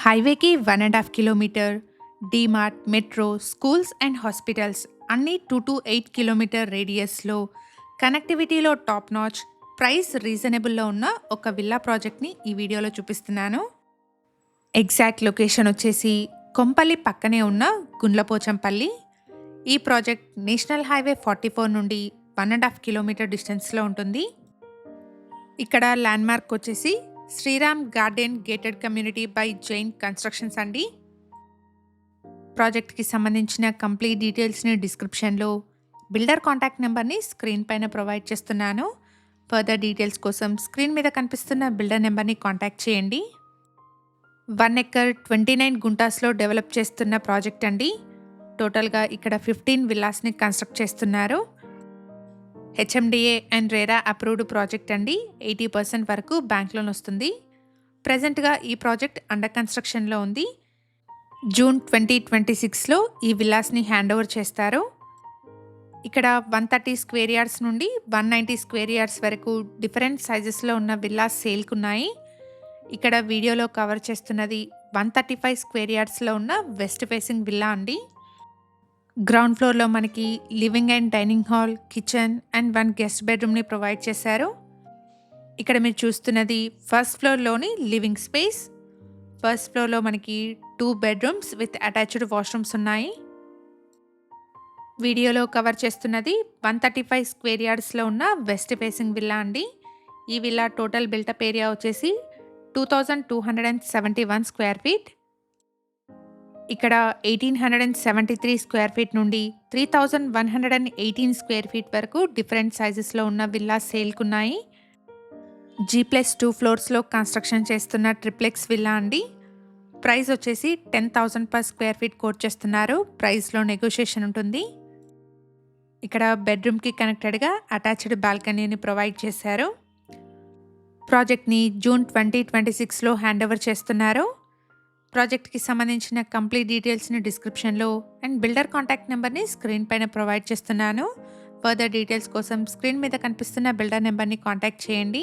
హైవేకి 1.5 kilometre, DMart, metro, schools and hospitals అన్నీ 2 to 8 kilometre రేడియస్లో కనెక్టివిటీలో టాప్ నాచ్, ప్రైస్ రీజనబుల్లో ఉన్న ఒక విల్లా ప్రాజెక్ట్ని ఈ వీడియోలో చూపిస్తున్నాను. ఎగ్జాక్ట్ లొకేషన్ వచ్చేసి కొంపల్లి పక్కనే ఉన్న గుండ్లపోచంపల్లి. ఈ ప్రాజెక్ట్ నేషనల్ హైవే 44 నుండి 1.5 కిలోమీటర్ డిస్టెన్స్లో ఉంటుంది. ఇక్కడ ల్యాండ్మార్క్ వచ్చేసి Sriram garden gated community by Jain constructions అండి. ప్రాజెక్ట్కి సంబంధించిన కంప్లీట్ డీటెయిల్స్ని డిస్క్రిప్షన్లో, బిల్డర్ కాంటాక్ట్ నెంబర్ని స్క్రీన్ పైన ప్రొవైడ్ చేస్తున్నాను. ఫర్దర్ డీటెయిల్స్ కోసం స్క్రీన్ మీద కనిపిస్తున్న బిల్డర్ నెంబర్ని కాంటాక్ట్ చేయండి. 1 ఎకర్ 29 గుంటాస్లో డెవలప్ చేస్తున్న ప్రాజెక్ట్ అండి. టోటల్గా ఇక్కడ 15 విల్లాస్ని కన్స్ట్రక్ట్ చేస్తున్నారు. HMDA and RERA approved project అండి. 80% వరకు బ్యాంక్ లోన్ వస్తుంది. ప్రజెంట్గా ఈ ప్రాజెక్ట్ అండర్ కన్స్ట్రక్షన్లో ఉంది. జూన్ 2026లో ఈ విల్లాస్ని హ్యాండ్ ఓవర్ చేస్తారు. ఇక్కడ 130 స్క్వేర్ యార్డ్స్ నుండి 190 స్క్వేర్ యార్డ్స్ వరకు డిఫరెంట్ సైజెస్లో ఉన్న విల్లాస్ సేల్కున్నాయి. ఇక్కడ వీడియోలో కవర్ చేస్తున్నది 135 స్క్వేర్ యార్డ్స్లో ఉన్న వెస్ట్ ఫేసింగ్ విల్లా అండి. గ్రౌండ్ ఫ్లోర్లో మనకి living and dining hall, kitchen and 1 guest బెడ్రూమ్ని ప్రొవైడ్ చేశారు. ఇక్కడ మీరు చూస్తున్నది ఫస్ట్ ఫ్లోర్లోని లివింగ్ స్పేస్. ఫస్ట్ ఫ్లోర్లో మనకి 2 బెడ్రూమ్స్ విత్ అటాచ్డ్ వాష్రూమ్స్ ఉన్నాయి. వీడియోలో కవర్ చేస్తున్నది 135 స్క్వేర్ యార్డ్స్లో ఉన్న వెస్ట్ ఫేసింగ్ విల్లా అండి. ఈ విల్లా టోటల్ బిల్టప్ ఏరియా వచ్చేసి 2271 స్క్వేర్ ఫీట్. ఇక్కడ 1873 స్క్వేర్ ఫీట్ నుండి 3118 స్క్వేర్ ఫీట్ వరకు డిఫరెంట్ సైజెస్లో ఉన్న విల్లాస్ సేల్కున్నాయి. G+2 ఫ్లోర్స్లో కన్స్ట్రక్షన్ చేస్తున్న ట్రిప్లెక్స్ విల్లా అండి. ప్రైస్ వచ్చేసి 10,000 పర్ స్క్వేర్ ఫీట్ కోట్ చేస్తున్నారు. ప్రైస్లో నెగోషియేషన్ ఉంటుంది. ఇక్కడ బెడ్రూమ్కి కనెక్టెడ్గా అటాచ్డ్ బాల్కనీని ప్రొవైడ్ చేశారు. ప్రాజెక్ట్ని జూన్ 2026లో హ్యాండ్ ఓవర్ చేస్తున్నారు. ప్రాజెక్ట్కి సంబంధించిన కంప్లీట్ డీటెయిల్స్ని డిస్క్రిప్షన్లో అండ్ బిల్డర్ కాంటాక్ట్ నెంబర్ని స్క్రీన్ పైన ప్రొవైడ్ చేస్తున్నాను. ఫర్దర్ డీటెయిల్స్ కోసం స్క్రీన్ మీద కనిపిస్తున్న బిల్డర్ నెంబర్ని కాంటాక్ట్ చేయండి.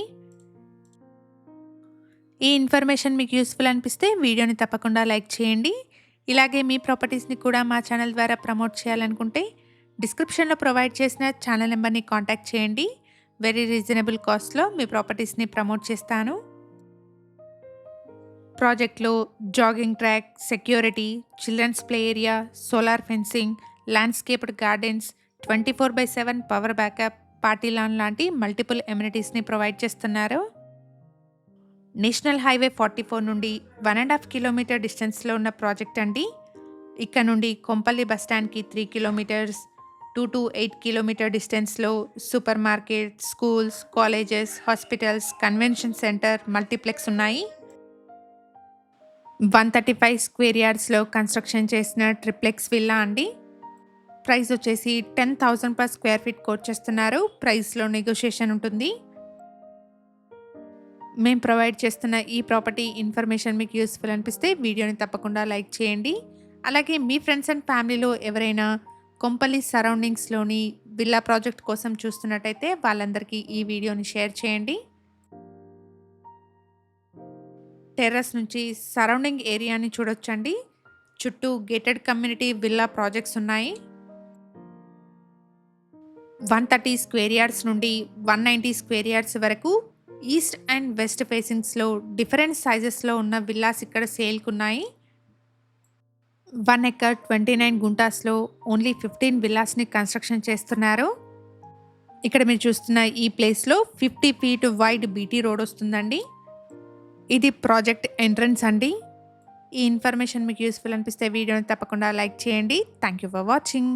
ఈ ఇన్ఫర్మేషన్ మీకు యూస్ఫుల్ అనిపిస్తే వీడియోని తప్పకుండా లైక్ చేయండి. ఇలాగే మీ ప్రాపర్టీస్ని కూడా మా ఛానల్ ద్వారా ప్రమోట్ చేయాలనుకుంటే డిస్క్రిప్షన్లో ప్రొవైడ్ చేసిన ఛానల్ నెంబర్ని కాంటాక్ట్ చేయండి. వెరీ రీజనబుల్ కాస్ట్లో మీ ప్రాపర్టీస్ని ప్రమోట్ చేస్తాను. ప్రాజెక్ట్లో jogging track, security, children's play area, solar fencing, landscaped gardens, 24/7 power backup, party lawn లాంటి మల్టిపుల్ ఎమ్యూనిటీస్ని ప్రొవైడ్ చేస్తున్నారు. నేషనల్ హైవే 44 నుండి 1.5 కిలోమీటర్ డిస్టెన్స్లో ఉన్న ప్రాజెక్ట్ అండి. ఇక్కడ నుండి కొంపల్లి బస్టాండ్కి 3 కిలోమీటర్స్, 2 to 8 కిలోమీటర్ డిస్టెన్స్లో super market, schools, colleges, hospitals, convention centre, multiplex ఉన్నాయి. 135 స్క్వేర్ యార్డ్స్లో కన్స్ట్రక్షన్ చేసిన ట్రిప్లెక్స్ విల్లా అండి. ప్రైస్ వచ్చేసి 10,000 పర్ స్క్వేర్ ఫీట్ కోట్ చేస్తున్నారు. ప్రైస్లో నెగోషియేషన్ ఉంటుంది. మేము ప్రొవైడ్ చేస్తున్న ఈ ప్రాపర్టీ ఇన్ఫర్మేషన్ మీకు యూస్ఫుల్ అనిపిస్తే వీడియోని తప్పకుండా లైక్ చేయండి. అలాగే మీ ఫ్రెండ్స్ అండ్ ఫ్యామిలీలో ఎవరైనా కొంపల్లి సరౌండింగ్స్లోని విల్లా ప్రాజెక్ట్ కోసం చూస్తున్నట్టయితే వాళ్ళందరికీ ఈ వీడియోని షేర్ చేయండి. టెర్రస్ నుంచి సరౌండింగ్ ఏరియాని చూడొచ్చండి. చుట్టూ గేటెడ్ కమ్యూనిటీ విల్లా ప్రాజెక్ట్స్ ఉన్నాయి. 130 స్క్వేర్ యార్డ్స్ నుండి 190 స్క్వేర్ యార్డ్స్ వరకు ఈస్ట్ అండ్ వెస్ట్ ఫేసింగ్స్లో డిఫరెంట్ సైజెస్లో ఉన్న విల్లాస్ ఇక్కడ సేల్కున్నాయి. 1 ఎకర్ 29 గుంటాస్లో ఓన్లీ 15 విల్లాస్ని కన్స్ట్రక్షన్ చేస్తున్నారు. ఇక్కడ మీరు చూస్తున్న ఈ ప్లేస్లో 50 ఫీట్ వైడ్ బీటీ రోడ్ వస్తుందండి. ఇది ప్రాజెక్ట్ ఎంట్రన్స్ అండి. ఈ ఇన్ఫర్మేషన్ మీకు యూస్ఫుల్ అనిపిస్తే వీడియోని తప్పకుండా లైక్ చేయండి. Thank you for watching.